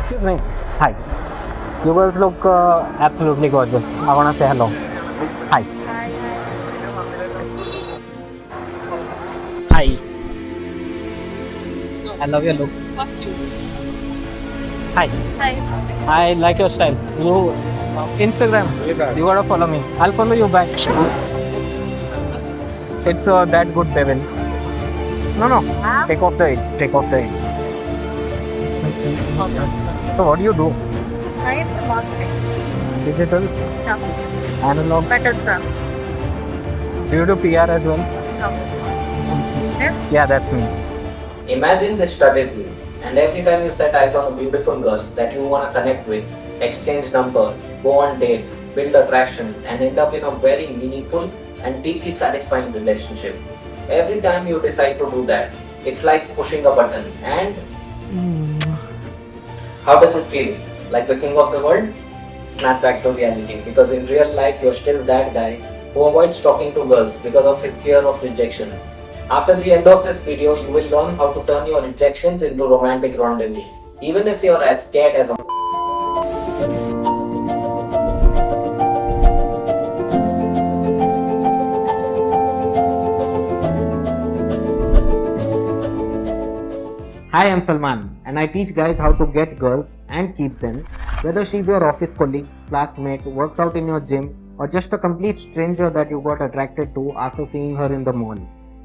Excuse me. Hi. You guys look absolutely gorgeous. I want to say hello. Hi. Hi, I love your look. Hi. I like your style. You Instagram. You gotta follow me. I'll follow you back. It's that good, Devin. No. Take off the edge. Take off the edge. So what do you do? I am the marketing. Digital, No. analog. Metal scrap. Do you do PR as well? No. Yeah, that's me. Imagine this studies you, and every time you set eyes on a beautiful girl that you want to connect with, exchange numbers, go on dates, build attraction, and end up in a very meaningful and deeply satisfying relationship. Every time you decide to do that, it's like pushing a button. And how does it feel? Like the king of the world? Snap back to reality, because in real life you're still that guy who avoids talking to girls because of his fear of rejection. After the end of this video, you will learn how to turn your rejections into romantic rendezvous, even if you're as scared as a Hi, I'm Salman, and I teach guys how to get girls and keep them, whether she's your office colleague, classmate, works out in your gym, or just a complete stranger that you got attracted to after seeing her in the mall.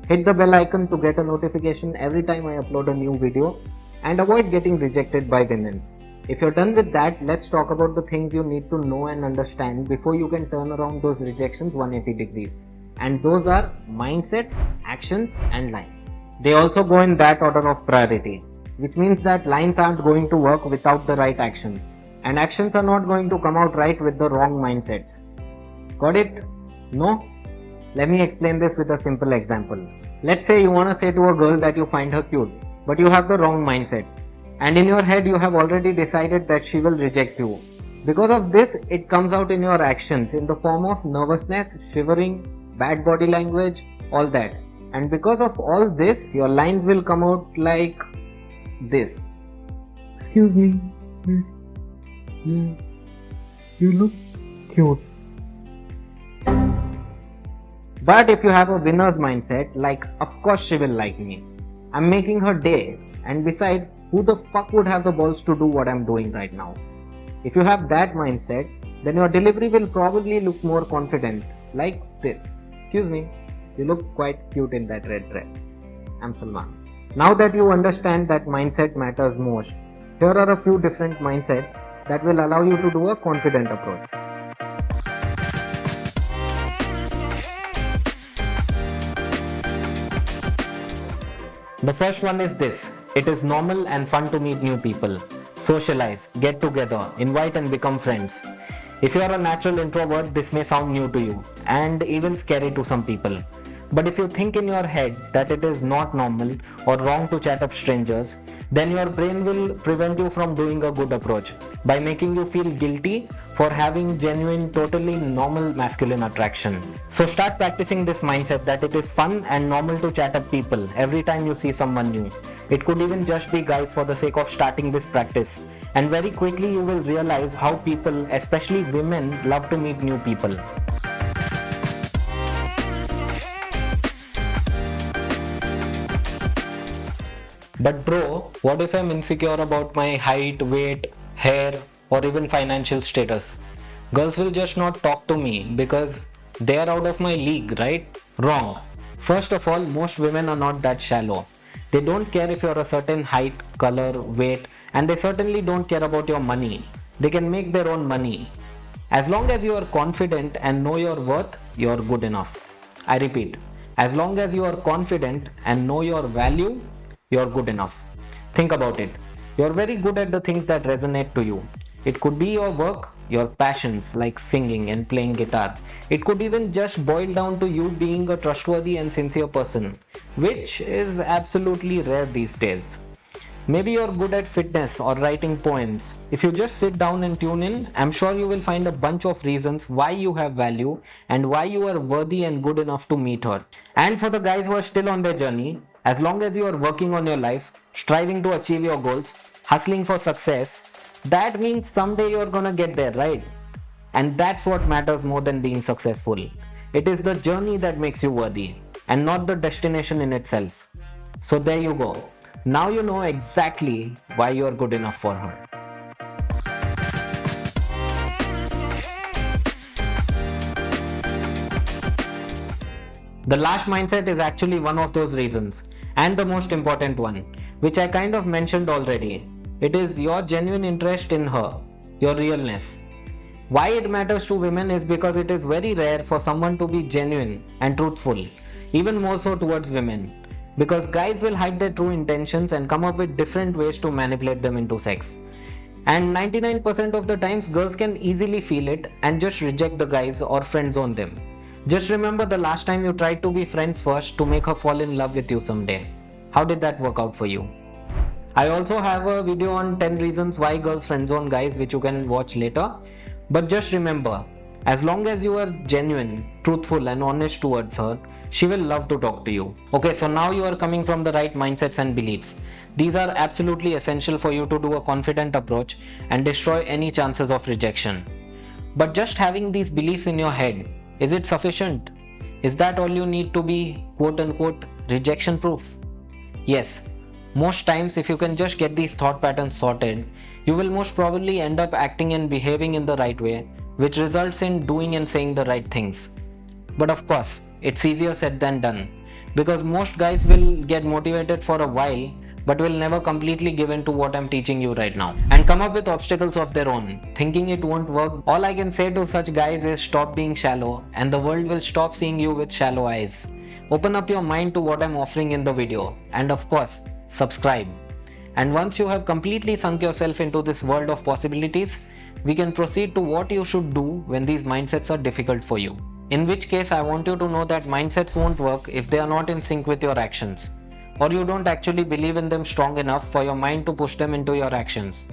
Hit the bell icon to get a notification every time I upload a new video, and avoid getting rejected by women. If you're done with that, let's talk about the things you need to know and understand before you can turn around those rejections 180 degrees. And those are mindsets, actions, and lines. They also go in that order of priority, which means that lines aren't going to work without the right actions, and actions are not going to come out right with the wrong mindsets. Got it? No? Let me explain this with a simple example. Let's say you want to say to a girl that you find her cute, but you have the wrong mindsets, and in your head you have already decided that she will reject you. Because of this, it comes out in your actions in the form of nervousness, shivering, bad body language, all that. And because of all this, your lines will come out like this. Excuse me, you look cute. But if you have a winner's mindset, like, of course she will like me, I'm making her day, and besides, who the fuck would have the balls to do what I'm doing right now? If you have that mindset, then your delivery will probably look more confident, like this. Excuse me, you look quite cute in that red dress. I'm Salman. Now that you understand that mindset matters most, here are a few different mindsets that will allow you to do a confident approach. The first one is this: it is normal and fun to meet new people, socialize, get together, invite and become friends. If you are a natural introvert, this may sound new to you and even scary to some people. But if you think in your head that it is not normal or wrong to chat up strangers, then your brain will prevent you from doing a good approach by making you feel guilty for having genuine, totally normal masculine attraction. So start practicing this mindset that it is fun and normal to chat up people every time you see someone new. It could even just be guys for the sake of starting this practice. And very quickly you will realize how people, especially women, love to meet new people. But bro, what if I'm insecure about my height, weight, hair, or even financial status? Girls will just not talk to me because they are out of my league, right? Wrong. First of all, most women are not that shallow. They don't care if you're a certain height, color, weight, and they certainly don't care about your money. They can make their own money. As long as you are confident and know your worth, you're good enough. I repeat, as long as you are confident and know your value, you're good enough. Think about it. You're very good at the things that resonate to you. It could be your work, your passions like singing and playing guitar. It could even just boil down to you being a trustworthy and sincere person, which is absolutely rare these days. Maybe you're good at fitness or writing poems. If you just sit down and tune in, I'm sure you will find a bunch of reasons why you have value and why you are worthy and good enough to meet her. And for the guys who are still on their journey, as long as you are working on your life, striving to achieve your goals, hustling for success, that means someday you're gonna get there, right? And that's what matters more than being successful. It is the journey that makes you worthy, and not the destination in itself. So there you go. Now you know exactly why you're good enough for her. The lash mindset is actually one of those reasons, and the most important one, which I kind of mentioned already. It is your genuine interest in her, your realness. Why it matters to women is because it is very rare for someone to be genuine and truthful, even more so towards women. Because guys will hide their true intentions and come up with different ways to manipulate them into sex. And 99% of the times, girls can easily feel it and just reject the guys or friend zone them. Just remember the last time you tried to be friends first to make her fall in love with you someday. How did that work out for you? I also have a video on 10 reasons why girls friend zone guys, which you can watch later. But just remember, as long as you are genuine, truthful and honest towards her, she will love to talk to you. Okay, so now you are coming from the right mindsets and beliefs. These are absolutely essential for you to do a confident approach and destroy any chances of rejection. But just having these beliefs in your head, is it sufficient? Is that all you need to be quote unquote rejection proof? Yes. Most times, if you can just get these thought patterns sorted, you will most probably end up acting and behaving in the right way, which results in doing and saying the right things. But of course, it's easier said than done, because most guys will get motivated for a while but will never completely give in to what I'm teaching you right now and come up with obstacles of their own, thinking it won't work. All I can say to such guys is stop being shallow and the world will stop seeing you with shallow eyes. Open up your mind to what I'm offering in the video, and of course, subscribe. And once you have completely sunk yourself into this world of possibilities, we can proceed to what you should do when these mindsets are difficult for you. In which case, I want you to know that mindsets won't work if they are not in sync with your actions, or you don't actually believe in them strong enough for your mind to push them into your actions.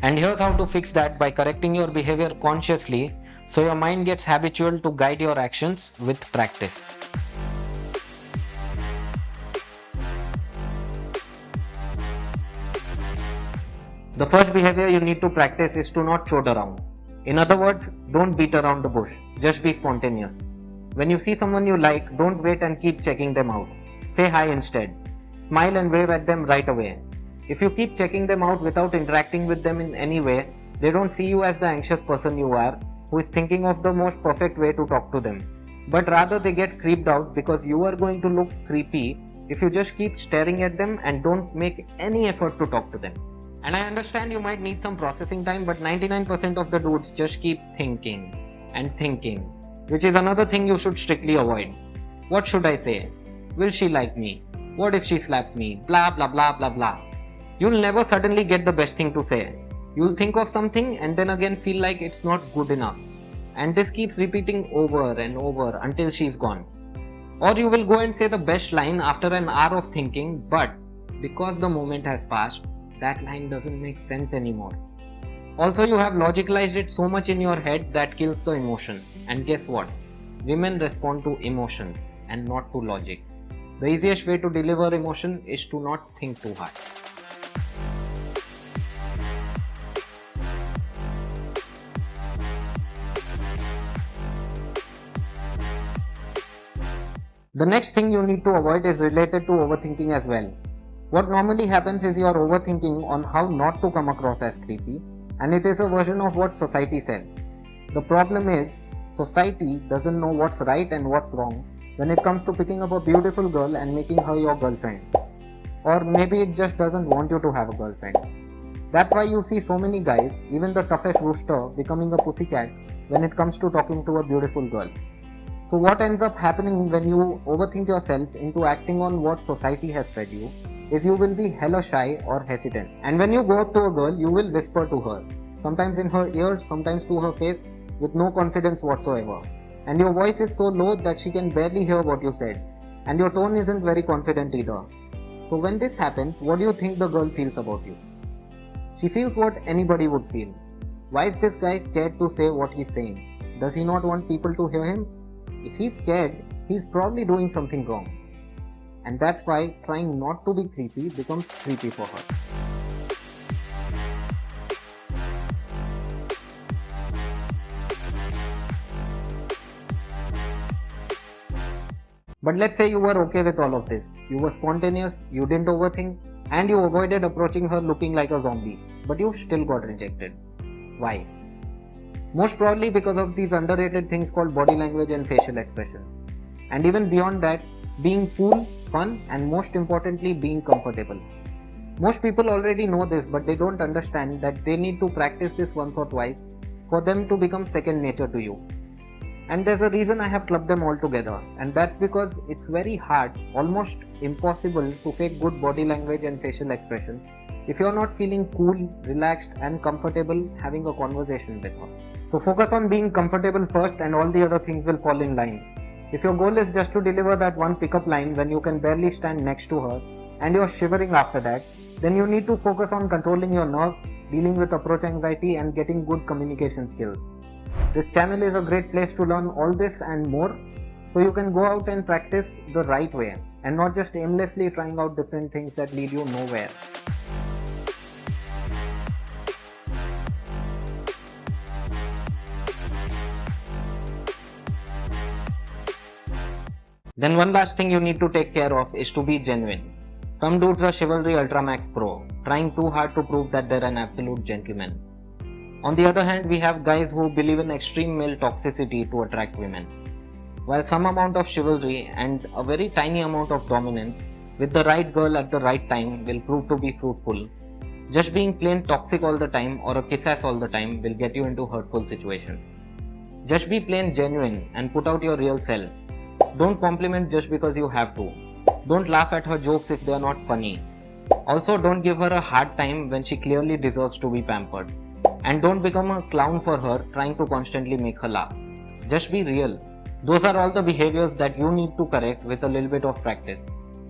And here's how to fix that by correcting your behavior consciously so your mind gets habitual to guide your actions with practice. The first behavior you need to practice is to not chode around. In other words, don't beat around the bush, just be spontaneous. When you see someone you like, don't wait and keep checking them out. Say hi instead. Smile and wave at them right away. If you keep checking them out without interacting with them in any way, they don't see you as the anxious person you are, who is thinking of the most perfect way to talk to them. But rather they get creeped out because you are going to look creepy if you just keep staring at them and don't make any effort to talk to them. And I understand you might need some processing time, but 99% of the dudes just keep thinking and thinking, which is another thing you should strictly avoid. What should I say? Will she like me? What if she slaps me? Blah blah blah blah blah. You'll never suddenly get the best thing to say. You'll think of something and then again feel like it's not good enough. And this keeps repeating over and over until she's gone. Or you will go and say the best line after an hour of thinking, but because the moment has passed, that line doesn't make sense anymore. Also, you have logicalized it so much in your head that kills the emotion. And guess what? Women respond to emotions and not to logic. The easiest way to deliver emotion is to not think too hard. The next thing you need to avoid is related to overthinking as well. What normally happens is you are overthinking on how not to come across as creepy, and it is a version of what society says. The problem is, society doesn't know what's right and what's wrong when it comes to picking up a beautiful girl and making her your girlfriend. Or maybe it just doesn't want you to have a girlfriend. That's why you see so many guys, even the toughest rooster, becoming a pussycat when it comes to talking to a beautiful girl. So what ends up happening when you overthink yourself into acting on what society has fed you is you will be hella shy or hesitant. And when you go up to a girl, you will whisper to her, sometimes in her ears, sometimes to her face, with no confidence whatsoever. And your voice is so low that she can barely hear what you said. And your tone isn't very confident either. So when this happens, what do you think the girl feels about you? She feels what anybody would feel. Why is this guy scared to say what he's saying? Does he not want people to hear him? If he's scared, he's probably doing something wrong. And that's why trying not to be creepy becomes creepy for her. But let's say you were okay with all of this. You were spontaneous, you didn't overthink, and you avoided approaching her looking like a zombie. But you still got rejected. Why? Most probably because of these underrated things called body language and facial expression. And even beyond that, being cool, fun, and most importantly, being comfortable. Most people already know this, but they don't understand that they need to practice this once or twice for them to become second nature to you. And there's a reason I have clubbed them all together, and that's because it's very hard, almost impossible, to fake good body language and facial expressions if you're not feeling cool, relaxed, and comfortable having a conversation with her. So focus on being comfortable first, and all the other things will fall in line. If your goal is just to deliver that one pickup line when you can barely stand next to her and you're shivering after that, then you need to focus on controlling your nerves, dealing with approach anxiety, and getting good communication skills. This channel is a great place to learn all this and more, so you can go out and practice the right way and not just aimlessly trying out different things that lead you nowhere. Then one last thing you need to take care of is to be genuine. Some dudes are chivalry ultramax pro, trying too hard to prove that they're an absolute gentleman. On the other hand, we have guys who believe in extreme male toxicity to attract women. While some amount of chivalry and a very tiny amount of dominance with the right girl at the right time will prove to be fruitful, just being plain toxic all the time or a kiss ass all the time will get you into hurtful situations. Just be plain genuine and put out your real self. Don't compliment just because you have to. Don't laugh at her jokes if they are not funny. Also, don't give her a hard time when she clearly deserves to be pampered. And don't become a clown for her trying to constantly make her laugh. Just be real. Those are all the behaviors that you need to correct with a little bit of practice.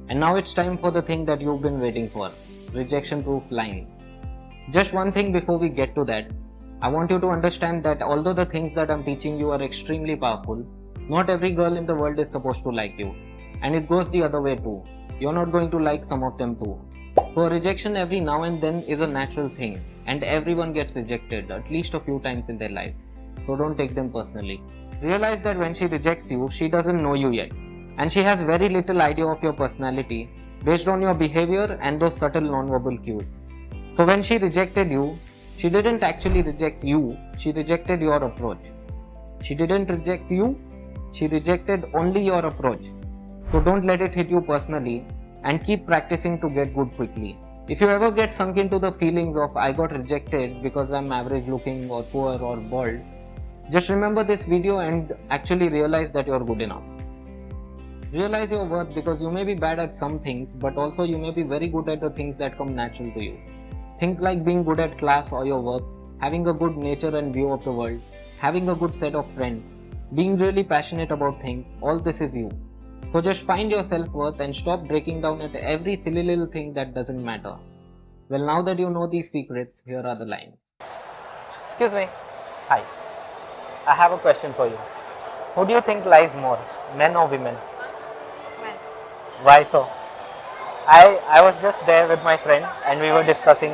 And now it's time for the thing that you've been waiting for. Rejection proof line. Just one thing before we get to that. I want you to understand that although the things that I'm teaching you are extremely powerful, not every girl in the world is supposed to like you. And it goes the other way too. You're not going to like some of them too. So rejection every now and then is a natural thing. And everyone gets rejected at least a few times in their life. So don't take them personally. Realize that when she rejects you, she doesn't know you yet. And she has very little idea of your personality based on your behavior and those subtle non-verbal cues. So when she rejected you, she didn't actually reject you, she rejected your approach. She didn't reject you, she rejected only your approach. So don't let it hit you personally and keep practicing to get good quickly. If you ever get sunk into the feelings of I got rejected because I'm average looking or poor or bald, just remember this video and actually realize that you're good enough. Realize your worth because you may be bad at some things, but also you may be very good at the things that come natural to you. Things like being good at class or your work, having a good nature and view of the world, having a good set of friends, being really passionate about things, all this is you. So just find your self-worth and stop breaking down at every silly little thing that doesn't matter. Well, now that you know these secrets, here are the lines. Excuse me. Hi. I have a question for you. Who do you think lies more, men or women? Men. Why so? I was just there with my friend and we were discussing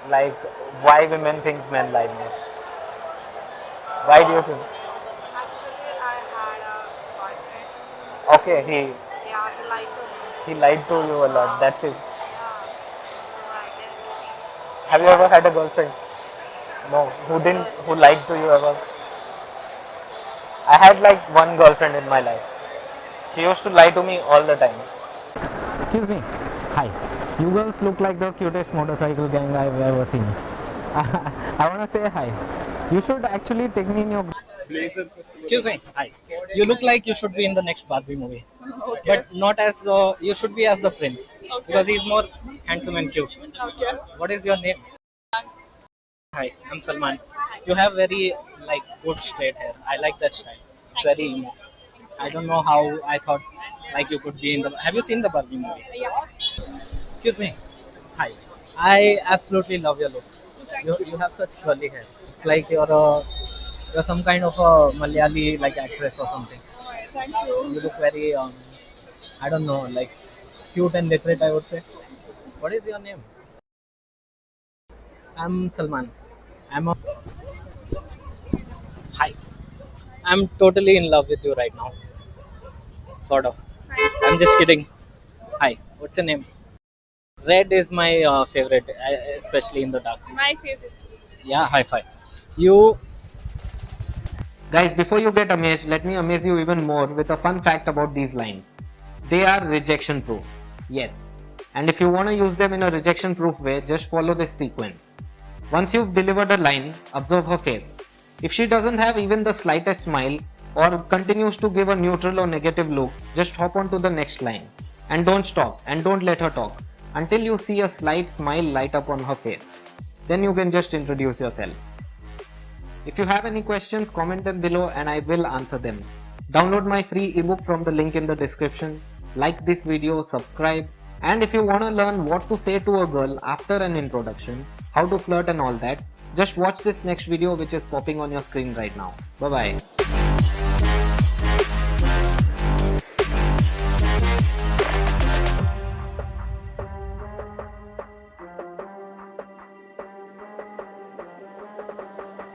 like why women think men lie more. Why do you think? Actually, I had a boyfriend. Okay, Yeah, he lied to me. he lied to you a lot. That's it. Yeah. So I didn't believe. Have you ever had a girlfriend? No. Who lied to you ever? I had like one girlfriend in my life. She used to lie to me all the time. Excuse me. Hi. You girls look like the cutest motorcycle gang I've ever seen. I want to say hi. You should actually take me in your... Excuse me. Hi. You look like you should be in the next Barbie movie, but not as you should be as the prince because he's more handsome and cute. What is your name? Hi, I'm Salman. You have very like good straight hair. I like that style. It's very emo. I don't know how I thought like you could be in the. Have you seen the Barbie movie? Yeah. Excuse me. Hi. I absolutely love your look. You have such curly hair. It's like you're some kind of a Malayali like actress or something. Thank you. You look very I don't know, like cute and literate, I would say. What is your name? I'm Salman. I'm a Hi. I'm totally in love with you right now. Sort of. Hi. I'm just kidding. Hi. What's your name? Red is my favorite, especially in the dark. My favorite. Yeah, high five. You. Guys, before you get amazed, let me amaze you even more with a fun fact about these lines. They are rejection proof. Yes. And if you want to use them in a rejection proof way, just follow this sequence. Once you've delivered a line, observe her face. If she doesn't have even the slightest smile or continues to give a neutral or negative look, just hop on to the next line. And don't stop and don't let her talk until you see a slight smile light up on her face. Then you can just introduce yourself. If you have any questions, comment them below and I will answer them. Download my free ebook from the link in the description. Like this video, subscribe, and if you want to learn what to say to a girl after an introduction, how to flirt and all that, just watch this next video which is popping on your screen right now. Bye bye.